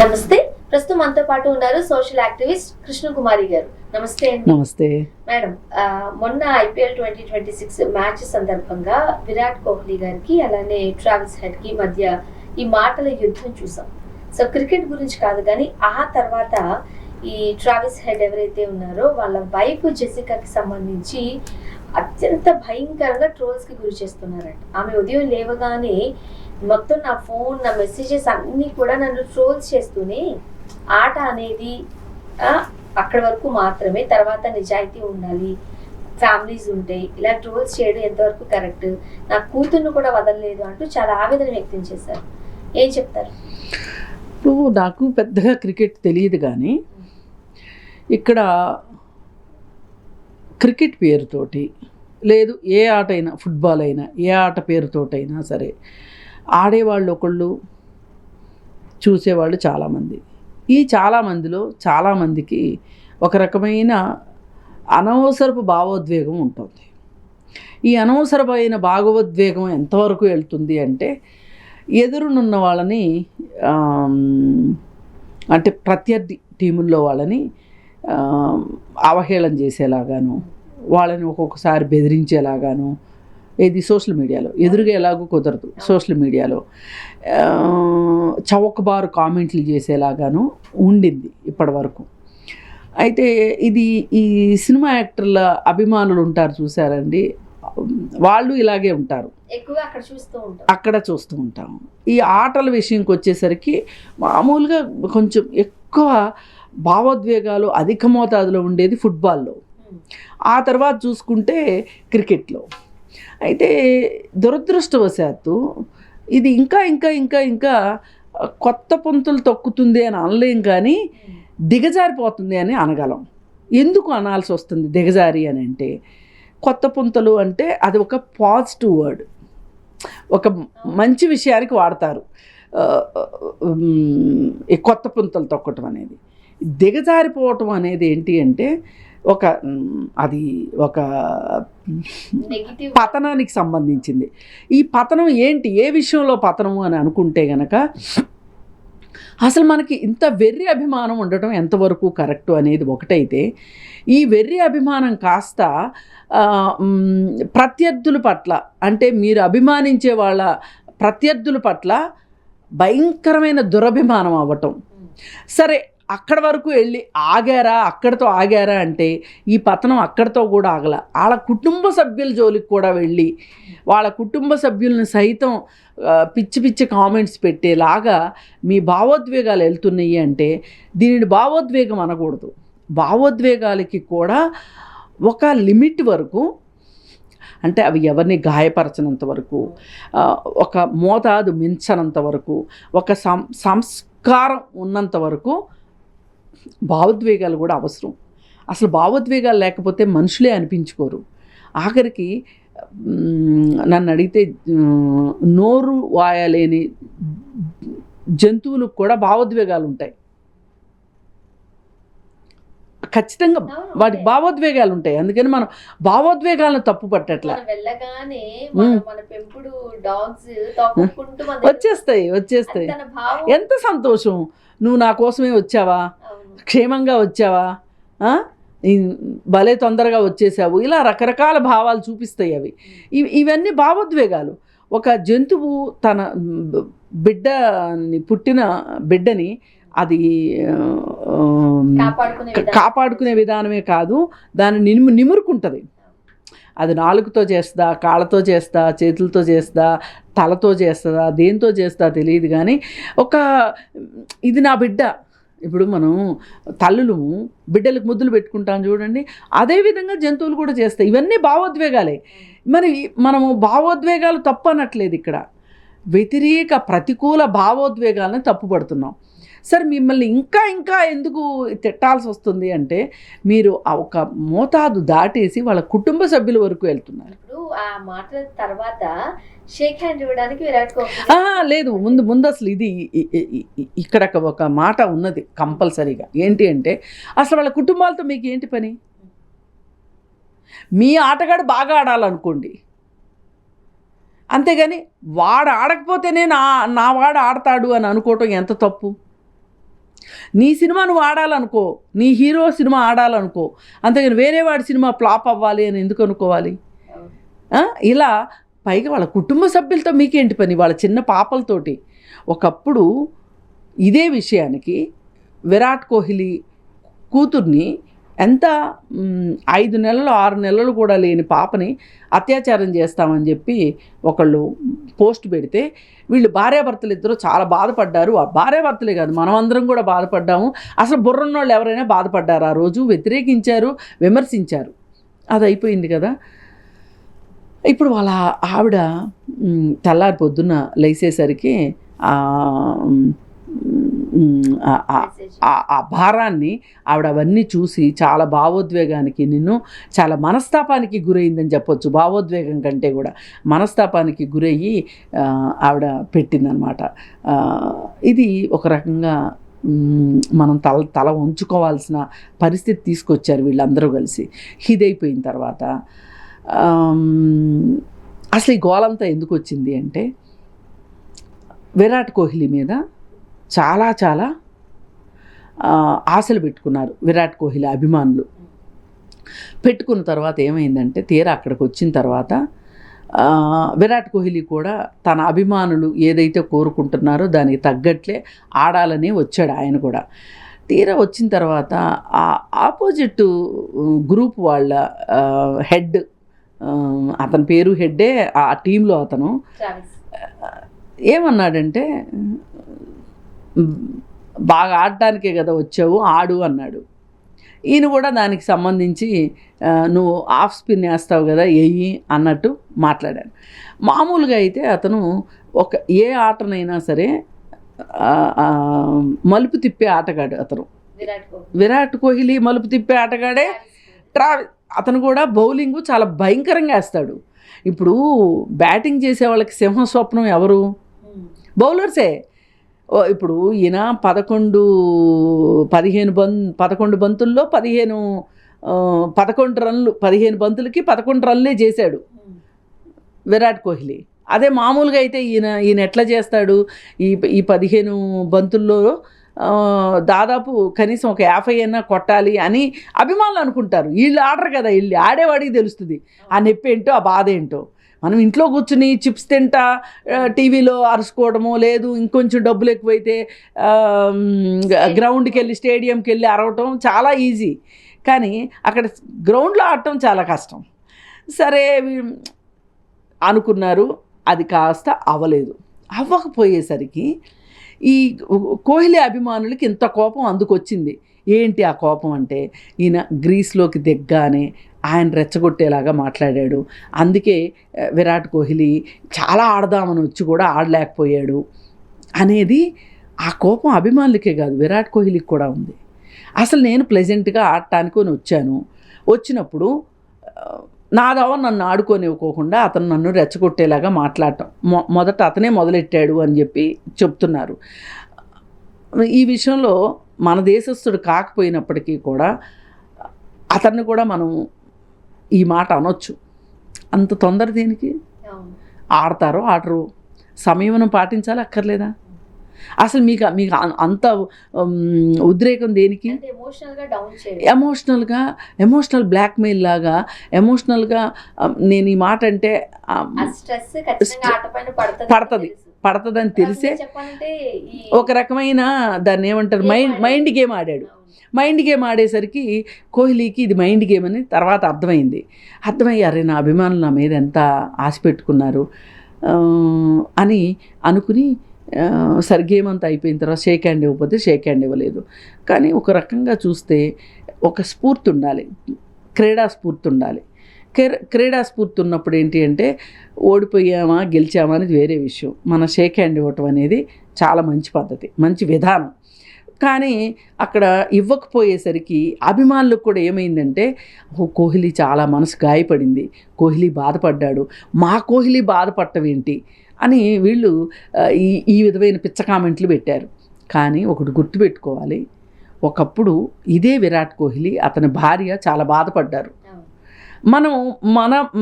నమస్తే. ప్రస్తుతం మనతో పాటు ఉన్నారు సోషల్ యాక్టివిస్ట్ కృష్ణకుమారి గారు. నమస్తే అండి. నమస్తే మేడం. మొన్న IPL 2026 మ్యాచ్ సందర్భంగా విరాట్ కోహ్లీ గారికి అలానే ట్రావిస్ హెడ్ కి మధ్య ఈ మాటల యుద్ధం చూసాం. సో క్రికెట్ గురించి కాదు కానీ ఆ తర్వాత ఈ ట్రావిస్ హెడ్ ఎవరైతే ఉన్నారో వాళ్ళ వైఫ్ జెసికాకి సంబంధించి అత్యంత భయంకరంగా ట్రోల్స్ కి గురి చేస్తున్నారంట. ఆమె ఉదయం లేవగానే మొత్తం నా ఫోన్, నా మెసేజెస్ అన్నీ కూడా నన్ను ట్రోల్స్ చేస్తూనే, ఆట అనేది అక్కడి వరకు మాత్రమే, తర్వాత నిజాయితీ ఉండాలి, ఫ్యామిలీస్ ఉంటాయి, ఇలా ట్రోల్స్ చేయడం ఎంతవరకు కరెక్ట్, నా కూతుర్ను కూడా వదలలేదు అంటూ చాలా ఆవేదన వ్యక్తం చేశారు. ఏం చెప్తారు? ఇప్పుడు నాకు పెద్దగా క్రికెట్ తెలియదు కానీ ఇక్కడ క్రికెట్ పేరుతోటి లేదు ఏ ఆట అయినా, ఫుట్బాల్ అయినా ఏ ఆట పేరుతోటైనా సరే ఆడేవాళ్ళు ఒకళ్ళు, చూసేవాళ్ళు చాలామంది. ఈ చాలామందిలో చాలామందికి ఒక రకమైన అనవసరపు భావోద్వేగం ఉంటుంది. ఈ అనవసరమైన భావోద్వేగం ఎంతవరకు వెళ్తుంది అంటే ఎదురునున్న వాళ్ళని అంటే ప్రత్యర్థి టీముల్లో వాళ్ళని అవహేళన చేసేలాగాను, వాళ్ళని ఒక్కొక్కసారి బెదిరించేలాగాను, ఇది సోషల్ మీడియాలో ఎదురుగా ఎలాగో కుదరదు, సోషల్ మీడియాలో చౌకబారు కామెంట్లు చేసేలాగాను ఉండింది ఇప్పటి వరకు. అయితే ఇది ఈ సినిమా యాక్టర్ల అభిమానులు ఉంటారు చూసారండి, వాళ్ళు ఇలాగే ఉంటారు, ఎక్కువగా అక్కడ చూస్తూ ఉంటాం. ఈ ఆటల విషయంకి వచ్చేసరికి మామూలుగా కొంచెం ఎక్కువ భావోద్వేగాలు అధిక మోతాదులో ఉండేది ఫుట్బాల్లో, ఆ తర్వాత చూసుకుంటే క్రికెట్లో. అయితే దురదృష్టవశాత్తు ఇది ఇంకా ఇంకా ఇంకా ఇంకా కొత్త పుంతలు తొక్కుతుంది అని అనలేం కానీ దిగజారిపోతుంది అని అనగలం. ఎందుకు అనాల్సి వస్తుంది దిగజారి అని అంటే, కొత్త పుంతలు అంటే అది ఒక పాజిటివ్ వర్డ్, ఒక మంచి విషయానికి వాడతారు ఈ కొత్త పుంతలు తొక్కటం అనేది. దిగజారిపోవటం అనేది ఏంటి అంటే అది ఒక పతనానికి సంబంధించింది. ఈ పతనం ఏంటి, ఏ విషయంలో పతనము అని అనుకుంటే గనక అసలు మనకి ఇంత వెర్రి అభిమానం ఉండటం ఎంతవరకు కరెక్టు అనేది ఒకటైతే, ఈ వెర్రి అభిమానం కాస్త ప్రత్యర్థుల పట్ల, అంటే మీరు అభిమానించే వాళ్ళ ప్రత్యర్థుల పట్ల భయంకరమైన దురభిమానం అవ్వటం. సరే అక్కడి వరకు వెళ్ళి అక్కడితో ఆగారా అంటే ఈ పతనం అక్కడితో కూడా ఆగల. వాళ్ళ కుటుంబ సభ్యుల జోలికి కూడా వెళ్ళి వాళ్ళ కుటుంబ సభ్యులను సైతం పిచ్చి పిచ్చి కామెంట్స్ పెట్టేలాగా మీ భావోద్వేగాలు వెళ్తున్నాయి అంటే దీనిని భావోద్వేగం అనకూడదు. భావోద్వేగాలకి కూడా ఒక లిమిట్ వరకు, అంటే అవి ఎవరిని గాయపరచనంత వరకు, ఒక మోతాదు మించనంత వరకు, ఒక సంస్కారం ఉన్నంత వరకు భావోద్వేగాలు కూడా అవసరం. అసలు భావోద్వేగాలు లేకపోతే మనుషులే అనిపించుకోరు. ఆఖరికి నన్ను అడిగితే నోరు వాయలేని జంతువులకు కూడా భావోద్వేగాలు ఉంటాయి. ఖచ్చితంగా వాటికి భావోద్వేగాలు ఉంటాయి. అందుకని మనం భావోద్వేగాలను తప్పు పట్టట్లా, వచ్చేస్తాయి. ఎంత సంతోషం, నువ్వు నా కోసమే వచ్చావా, క్షేమంగా వచ్చావా, భలే తొందరగా వచ్చేసావు, ఇలా రకరకాల భావాలు చూపిస్తాయి అవి. ఇవన్నీ భావోద్వేగాలు. ఒక జంతువు తన పుట్టిన బిడ్డని అది కాపాడుకునే విధానమే కాదు, దాన్ని నిమురుకుంటుంది. అది నాలుగుతో చేస్తుందా, కాళ్ళతో చేస్తా, చేతులతో చేస్తా, తలతో చేస్తుందా, దేంతో చేస్తా తెలియదు కానీ ఇది నా బిడ్డ. ఇప్పుడు మనం తల్లులు బిడ్డలకు ముద్దులు పెట్టుకుంటాం చూడండి, అదేవిధంగా జంతువులు కూడా చేస్తాయి. ఇవన్నీ భావోద్వేగాలే. మరి మనము భావోద్వేగాలు తప్పు అనట్లేదు, ఇక్కడ వ్యతిరేక ప్రతికూల భావోద్వేగాలను తప్పుపడుతున్నాం. సరే మిమ్మల్ని ఇంకా ఇంకా ఎందుకు తిట్టాల్సి వస్తుంది అంటే మీరు ఒక మోతాదు దాటేసి వాళ్ళ కుటుంబ సభ్యుల వరకు వెళ్తున్నారు. ఇప్పుడు ఆ మాటల తర్వాత షేక్ హ్యాండ్ ఇవ్వడానికి విరాట్ కోహ్లీ లేదు, ముందు అసలు ఇది ఇక్కడ ఒక మాట ఉన్నది కంపల్సరీగా. ఏంటి అంటే అసలు వాళ్ళ కుటుంబాలతో మీకు ఏంటి పని? మీ ఆటగాడు బాగా ఆడాలనుకోండి, అంతేగాని వాడు ఆడకపోతేనే నా వాడు ఆడతాడు అని అనుకోవటం ఎంత తప్పు. నీ సినిమా నువ్వు ఆడాలనుకో, నీ హీరో సినిమా ఆడాలనుకో, అంతేగాని వేరే వాడి సినిమా ఫ్లాప్ అవ్వాలి అని ఎందుకు అనుకోవాలి? ఇలా పైగా వాళ్ళ కుటుంబ సభ్యులతో మీకేంటి పని, వాళ్ళ చిన్న పాపలతోటి. ఒకప్పుడు ఇదే విషయానికి విరాట్ కోహ్లీ కూతుర్ని ఎంత 5 నెలలు 6 నెలలు కూడా లేని పాపని అత్యాచారం చేస్తామని చెప్పి ఒకళ్ళు పోస్ట్ పెడితే వీళ్ళు భార్యాభర్తలు ఇద్దరు చాలా బాధపడ్డారు. ఆ భార్యాభర్తలే కాదు, మనమందరం కూడా బాధపడ్డాము. అసలు బుర్రన్నోళ్ళు ఎవరైనా బాధపడ్డారు. ఆ రోజు వ్యతిరేకించారు, విమర్శించారు. అది అయిపోయింది కదా. ఇప్పుడు వాళ్ళ ఆవిడ తెల్లారి పొద్దున్న లేచేసరికి ఆ భారాన్ని ఆవిడ అవన్నీ చూసి చాలా భావోద్వేగానికి, చాలా మనస్తాపానికి గురైందని చెప్పొచ్చు. భావోద్వేగం కంటే కూడా మనస్తాపానికి గురయ్యి ఆవిడ పెట్టిందనమాట. ఇది ఒక రకంగా మనం తల ఉంచుకోవాల్సిన పరిస్థితి తీసుకొచ్చారు వీళ్ళందరూ కలిసి. ఇదైపోయిన తర్వాత అసలు ఈ గోలంతా ఎందుకు వచ్చింది అంటే, విరాట్ కోహ్లీ మీద చాలా చాలా ఆశలు పెట్టుకున్నారు విరాట్ కోహ్లీ అభిమానులు. పెట్టుకున్న తర్వాత ఏమైందంటే, తీరా అక్కడికి వచ్చిన తర్వాత విరాట్ కోహ్లీ కూడా తన అభిమానులు ఏదైతే కోరుకుంటున్నారో దానికి తగ్గట్లే ఆడాలని వచ్చాడు ఆయన కూడా. తీరా వచ్చిన తర్వాత ఆ ఆపోజిట్ గ్రూప్ వాళ్ళ హెడ్, అతని పేరు హెడ్డే ఆ టీంలో, అతను ఏమన్నాడంటే, బాగా ఆడటానికే కదా వచ్చావు, ఆడు అన్నాడు. ఈయన కూడా దానికి సంబంధించి నువ్వు ఆఫ్ స్పిన్ వేస్తావు కదా వెయ్యి అన్నట్టు మాట్లాడాను. మామూలుగా అయితే అతను ఏ ఆటనైనా సరే మలుపు తిప్పే ఆటగాడు అతను. విరాట్ కోహ్లీ మలుపు తిప్పే ఆటగాడే. అతను కూడా బౌలింగ్ చాలా భయంకరంగా వేస్తాడు. ఇప్పుడు బ్యాటింగ్ చేసే వాళ్ళకి సింహ స్వప్నం ఎవరు? బౌలర్సే. ఇప్పుడు ఈయన 11 బంతుల్లో 11 రన్లు, 15 బంతులకి 11 రన్లే చేశాడు విరాట్ కోహ్లీ. అదే మామూలుగా అయితే ఈయన ఎట్లా చేస్తాడు? ఈ 15 బంతుల్లో దాదాపు కనీసం ఒక 50 అయినా కొట్టాలి అని అభిమానులు అనుకుంటారు. వీళ్ళు ఆడరు కదా, వీళ్ళు ఆడేవాడికి తెలుస్తుంది ఆ నొప్పి ఏంటో, ఆ బాధ ఏంటో. మనం ఇంట్లో కూర్చుని చిప్స్ తింటా టీవీలో అరుచుకోవడమో, లేదు ఇంకొంచెం డబ్బులు ఎక్కువైతే గ్రౌండ్కి వెళ్ళి స్టేడియంకి వెళ్ళి అరవటం చాలా ఈజీ. కానీ అక్కడ గ్రౌండ్లో ఆడటం చాలా కష్టం. సరే అనుకున్నారు, అది కాస్త అవ్వలేదు. అవ్వకపోయేసరికి ఈ కోహ్లీ అభిమానులకి ఇంత కోపం అందుకొచ్చింది. ఏంటి ఆ కోపం అంటే, ఈయన గ్రీస్లోకి దిగ్గానే ఆయన రెచ్చగొట్టేలాగా మాట్లాడాడు. అందుకే విరాట్ కోహ్లీ చాలా ఆడదామని వచ్చి కూడా ఆడలేకపోయాడు అనేది ఆ కోపం అభిమానులకే కాదు, విరాట్ కోహ్లీకి కూడా ఉంది. అసలు నేను ప్లెజెంట్గా ఆడటానికి వచ్చాను, వచ్చినప్పుడు నాదవ నన్ను ఆడుకోనివ్వకోకుండా అతను నన్ను రెచ్చగొట్టేలాగా మాట్లాడటం మొదట అతనే మొదలెట్టాడు అని చెప్పి చెప్తున్నారు. ఈ విషయంలో మన దేశస్థుడు కాకపోయినప్పటికీ కూడా అతన్ని కూడా మనం ఈ మాట అనొచ్చు. అంత తొందర దేనికి? ఆడతారో ఆడరు, సమయం పాటించాలి అక్కర్లేదా? అసలు మీకు అంత ఉద్రేకం దేనికి? ఎమోషనల్ బ్లాక్మెయిల్ లాగా, ఎమోషనల్గా నేను ఈ మాట అంటే పడుతుందని తెలిసే ఒక రకమైన దాన్ని ఏమంటారు, మైండ్ గేమ్ ఆడాడు. మైండ్ గేమ్ ఆడేసరికి కోహ్లీకి ఇది మైండ్ గేమ్ అని తర్వాత అర్థమయ్యారే, నా అభిమానులు నా మీద ఎంత ఆశ పెట్టుకున్నారు అని అనుకుని సరే గేమ్ అంతా అయిపోయిన తర్వాత షేక్ హ్యాండ్ ఇవ్వకపోతే షేక్ హ్యాండ్ ఇవ్వలేదు. కానీ ఒక రకంగా చూస్తే ఒక స్ఫూర్తి ఉండాలి, క్రీడా స్ఫూర్తి ఉండాలి. క్రీడా స్ఫూర్తి ఉన్నప్పుడు ఏంటి అంటే, ఓడిపోయామా గెలిచామా అనేది వేరే విషయం. మన షేక్ హ్యాండ్ ఇవ్వటం అనేది చాలా మంచి పద్ధతి, మంచి విధానం. కానీ అక్కడ ఇవ్వకపోయేసరికి అభిమానులకు కూడా ఏమైందంటే, కోహ్లీ చాలా మనసు గాయపడింది, కోహ్లీ బాధపడ్డాడు, మా కోహ్లీ బాధపడటం ఏంటి అని వీళ్ళు ఈ విధమైన పిచ్చ కామెంట్లు పెట్టారు. కానీ ఒకటి గుర్తుపెట్టుకోవాలి, ఒకప్పుడు ఇదే విరాట్ కోహ్లీ అతని భార్య చాలా బాధపడ్డారు. మనం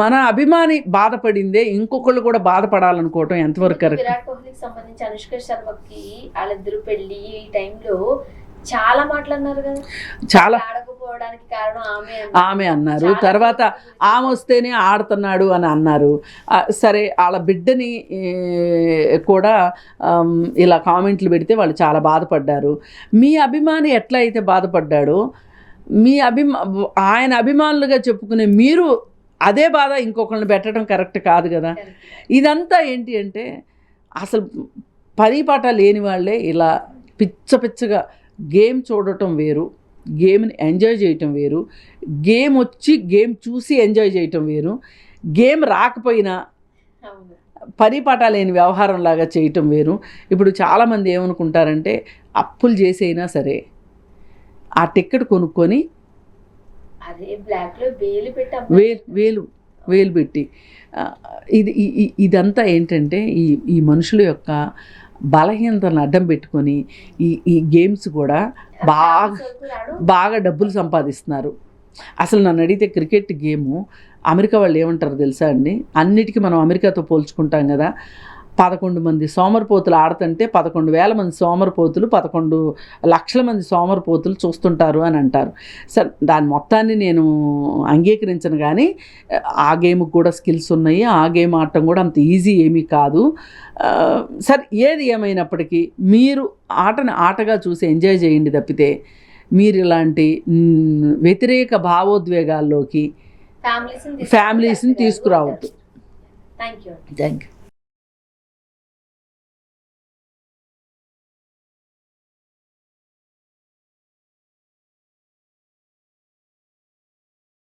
మన అభిమాని బాధపడిందే ఇంకొకళ్ళు కూడా బాధపడాలనుకోవటం ఎంతవరకు కరెక్ట్? విరాట్ కోహ్లీకి సంబంధించి అనుష్క శర్మకి వాళ్ళిద్దరు పెళ్లి ఈ టైంలో చాలా మాట్లాడినారు కదా, చాలా ఆడకపోవడానికి కారణం ఆమె అన్నారు. తర్వాత ఆమె వస్తేనే ఆడుతున్నాడు అని అన్నారు. సరే, వాళ్ళ బిడ్డని కూడా ఇలా కామెంట్లు పెడితే వాళ్ళు చాలా బాధపడ్డారు. మీ అభిమాని ఎట్లా అయితే బాధపడ్డాడో, మీ ఆయన అభిమానులుగా చెప్పుకునే మీరు అదే బాధ ఇంకొకరిని పెట్టడం కరెక్ట్ కాదు కదా. ఇదంతా ఏంటి అంటే అసలు పరిపాట లేని వాళ్ళే ఇలా పిచ్చగా గేమ్ చూడటం వేరు, గేమ్ని ఎంజాయ్ చేయటం వేరు, గేమ్ వచ్చి గేమ్ చూసి ఎంజాయ్ చేయటం వేరు, గేమ్ రాకపోయినా పరిపాట లేని వ్యవహారం లాగా చేయటం వేరు. ఇప్పుడు చాలామంది ఏమనుకుంటారంటే అప్పులు చేసైనా సరే ఆ టికెట్ కొనుక్కొని వేలు పెట్టి ఇదంతా ఏంటంటే ఈ మనుషుల యొక్క బలహీనతను అడ్డం పెట్టుకొని ఈ గేమ్స్ కూడా బాగా డబ్బులు సంపాదిస్తున్నారు. అసలు నన్ను అడిగితే క్రికెట్ గేము అమెరికా వాళ్ళు ఏమంటారు తెలుసా అండి, అన్నిటికీ మనం అమెరికాతో పోల్చుకుంటాం కదా, 11 మంది సోమరిపోతులు ఆడుతుంటే 11,000 మంది సోమరిపోతులు 11 లక్షల మంది సోమరిపోతులు చూస్తుంటారు అని అంటారు. సరే, దాని మొత్తాన్ని నేను అంగీకరించను, కానీ ఆ గేమ్కి కూడా స్కిల్స్ ఉన్నాయి, ఆ గేమ్ ఆడటం కూడా అంత ఈజీ ఏమీ కాదు. సరే, ఏది ఏమైనప్పటికీ మీరు ఆటను ఆటగా చూసి ఎంజాయ్ చేయండి తప్పితే మీరు ఇలాంటి వ్యతిరేక భావోద్వేగాల్లోకి ఫ్యామిలీస్ని తీసుకురావద్దు. Thank you. Thank you.